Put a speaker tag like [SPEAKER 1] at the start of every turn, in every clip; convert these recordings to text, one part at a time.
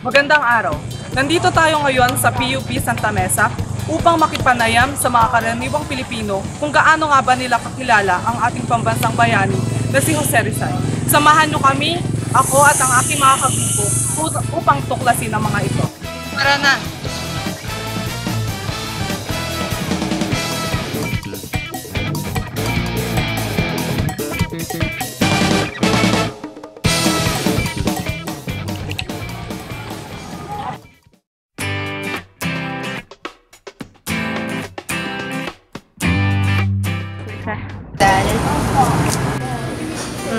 [SPEAKER 1] Magandang araw. Nandito tayo ngayon sa PUP Santa Mesa upang makipanayam sa mga karaniwang Pilipino kung gaano nga ba nila kakilala ang ating pambansang bayani na si Jose Rizal. Samahan niyo kami, ako at ang aking mga kagrupo upang tuklasin ang mga ito. Tara na!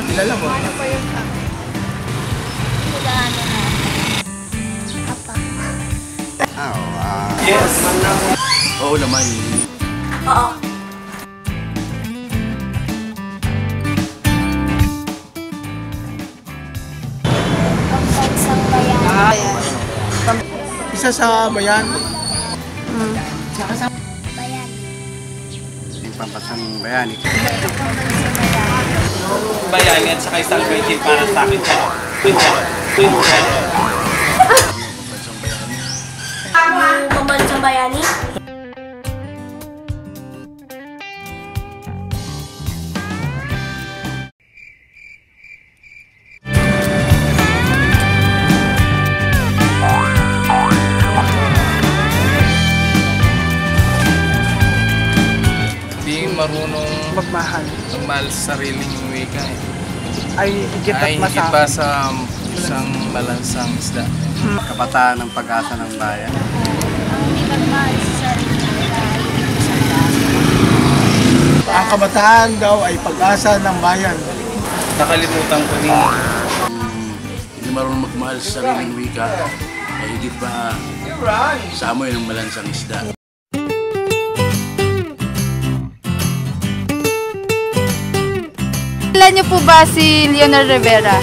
[SPEAKER 2] Kilala mo?
[SPEAKER 3] Ano po yung kilala na? Apa?
[SPEAKER 2] Yes! Oo naman.
[SPEAKER 3] Oo. Pambansang bayan.
[SPEAKER 2] Isa sa bayan.
[SPEAKER 3] Bayan.
[SPEAKER 2] Yung pampasang bayani.
[SPEAKER 3] Pambansang bayan.
[SPEAKER 4] Bayani at saka isang rating para sa akin.
[SPEAKER 3] Pambansang bayani?
[SPEAKER 4] Di marunong
[SPEAKER 1] Magmahal
[SPEAKER 4] magmahal sa sariling wika eh.
[SPEAKER 1] ay higit at
[SPEAKER 4] Ay higit
[SPEAKER 1] masama.
[SPEAKER 4] pa sa isang balansang isda.
[SPEAKER 2] Kabataan ng pag-asa ng bayan.
[SPEAKER 3] Ang hindi magmahal sa sarili nila ay isang
[SPEAKER 5] Ang kabataan daw ay pag-asa ng bayan.
[SPEAKER 4] Nakalimutan ko din.
[SPEAKER 6] Hindi marunong magmahal sa sariling wika, ay higit pa sa amoy ng malansang isda.
[SPEAKER 7] Kilala niyo po ba si Leonor Rivera?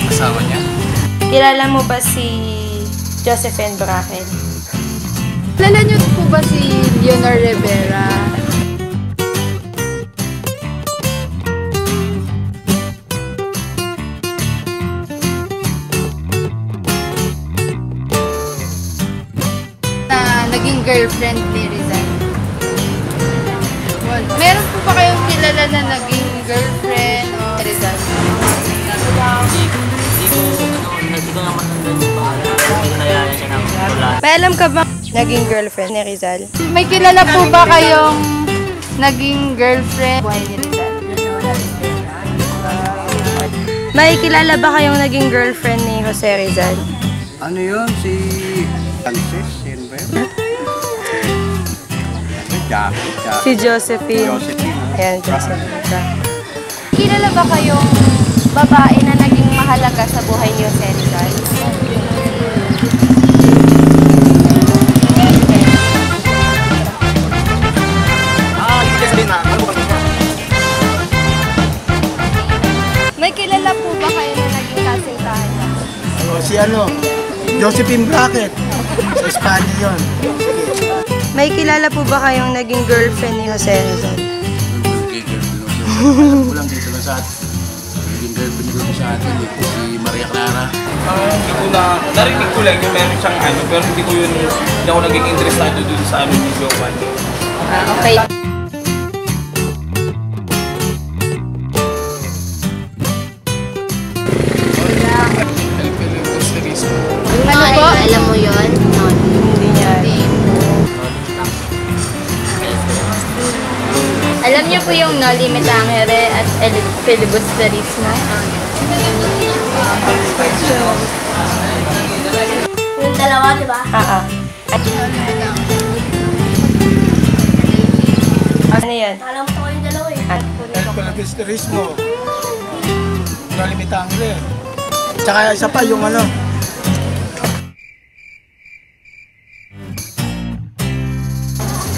[SPEAKER 4] Asawa niya.
[SPEAKER 7] Kilala mo ba si Josephine Bracken? Kilala niyo po ba si Leonor Rivera? Na naging girlfriend ni Rizal. Meron po ba kayong kilala na naging girlfriend o Rizal? May alam ka ba naging girlfriend ni Rizal? May kilala po ba kayong naging girlfriend ni Rizal? May kilala ba kayong naging girlfriend ni Jose Rizal?
[SPEAKER 2] Ano yun? Si Francis? Yun ba yun?
[SPEAKER 7] Si Josephine.
[SPEAKER 2] Josephine.
[SPEAKER 7] Ayan, Josephine. Kilala ba kayong babae na naging mahalaga sa buhay ni Jose Rizal? May kilala po ba kayo na naging kasintahan niya?
[SPEAKER 5] O, si Josephine Bracken. Sa Espanya yun.
[SPEAKER 7] May kilala po ba kayong naging girlfriend ni Jose Rizal?
[SPEAKER 6] Alam ko lang dito lang sa atin. Naging girlfriend ko sa atin, si Maria Clara.
[SPEAKER 4] Hindi ko narinig ko lang yung meron siyang ano, pero hindi ako naging interesado dun sa ano ni Jovan.
[SPEAKER 7] Okay. Ano po?
[SPEAKER 3] Alam mo yun?
[SPEAKER 7] Hindi niya. Alam niyo po yung no limit tangere at filibusterismo?
[SPEAKER 3] Yung dalawa, di ba?
[SPEAKER 7] Oo. Ano yan?
[SPEAKER 3] Alam ko yung dalawa eh.
[SPEAKER 5] El Filibusterismo. No limitangre. Tsaka isa pa yung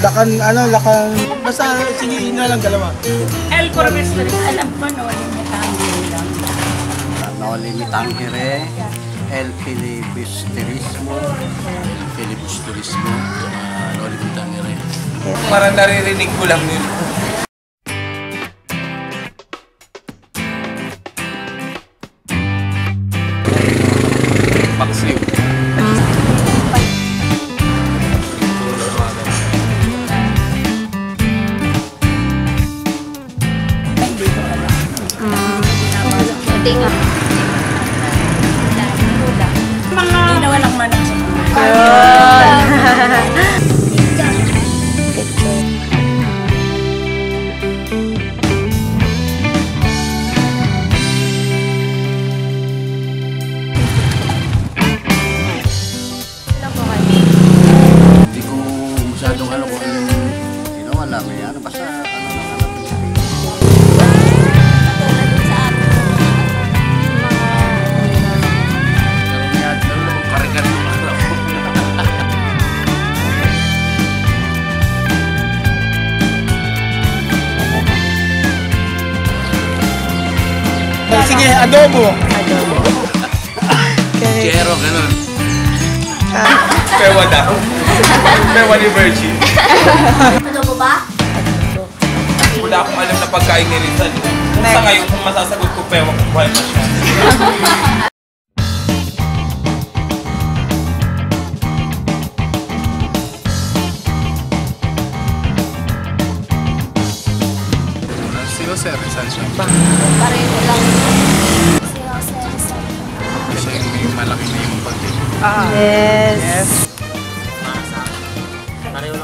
[SPEAKER 5] Lakan, basta sige na lang dalawa.
[SPEAKER 1] El Corvestre.
[SPEAKER 3] Alam ko no, yung lang.
[SPEAKER 2] No limitangere, el filibusterismo.
[SPEAKER 6] Filibusterismo, no limitangere.
[SPEAKER 4] Parang naririnig ko lang yun.
[SPEAKER 5] sige, adobo.
[SPEAKER 6] Chero, ganun.
[SPEAKER 4] Pewa daw. Pewa ni Virgin.
[SPEAKER 3] Adobo ba?
[SPEAKER 4] Wala akong alam na pagkain ni Rizal. Kung sa ngayon, kung masasagot ko pewa, kukuha pa siya.
[SPEAKER 2] Si Jose Rizal siya.
[SPEAKER 3] Pareho lang. Si Jose Rizal.
[SPEAKER 2] Siya yung may malaki na yung pati.
[SPEAKER 7] Yes.
[SPEAKER 3] Pareho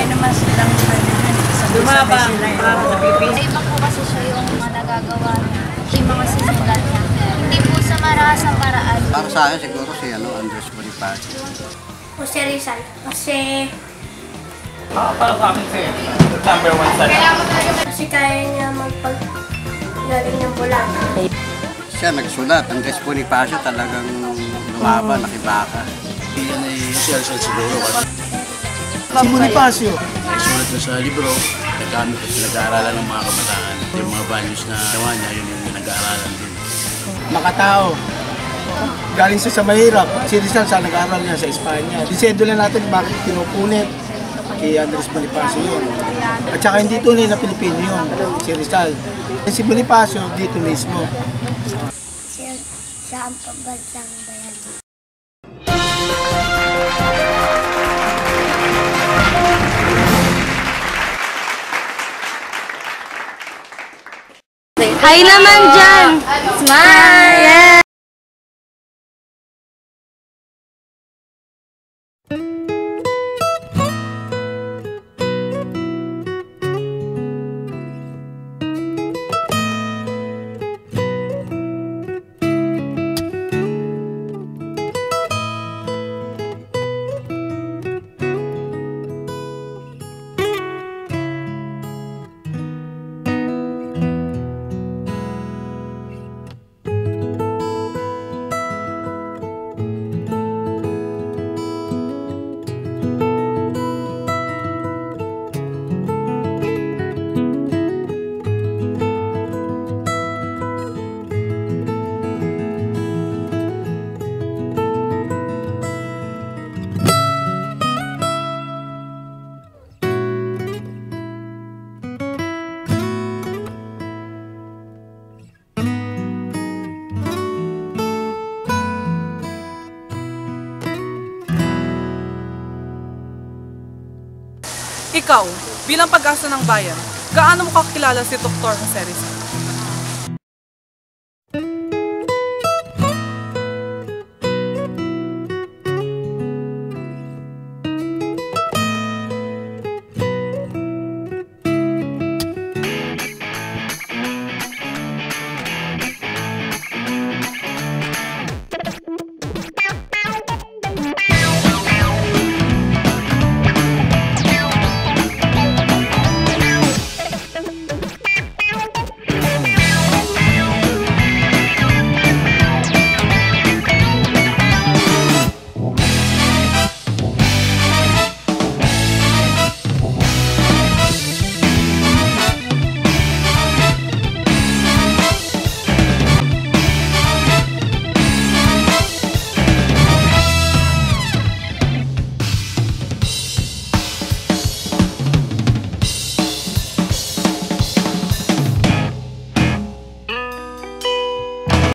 [SPEAKER 3] naman silang
[SPEAKER 1] Lumaba.
[SPEAKER 3] Iba po kasi siya yung mga nagagawa niya. Yung mga sinulat niya. Hindi po sa marasang paraan.
[SPEAKER 2] Para sa akin siguro si Andres Bonifacio.
[SPEAKER 3] Jose Rizal. Kasi
[SPEAKER 4] Para sa akin siya. Number 1 sa
[SPEAKER 3] kasi kaya niya magpagaling ng bulan.
[SPEAKER 2] Siya nagsulat. Andres Bonifacio talagang lumaban, nakibaka.
[SPEAKER 6] Yan ay si Rizal siguro.
[SPEAKER 5] Si Bonifacio.
[SPEAKER 6] Ay sulat na sa libro, nagamit at pinag-aaralan ng mga kabataan. Yung mga values na gawa niya, yun yung pinag-aaralan din.
[SPEAKER 5] Makatao. Galing siya sa mahirap. Si Rizal sa nag-aaral niya sa Espanya. Disedo lang natin bakit pinupunit kay Andres Bonifacio yun. At saka hindi tunay na Pilipino yun, si Rizal. Si Bonifacio dito mismo.
[SPEAKER 3] Sa pambansang bayan.
[SPEAKER 7] Hi naman dyan! Smile! Yeah.
[SPEAKER 1] Ikaw, bilang pag-asa ng bayan, gaano mo kakilala si Dr. Jose Rizal?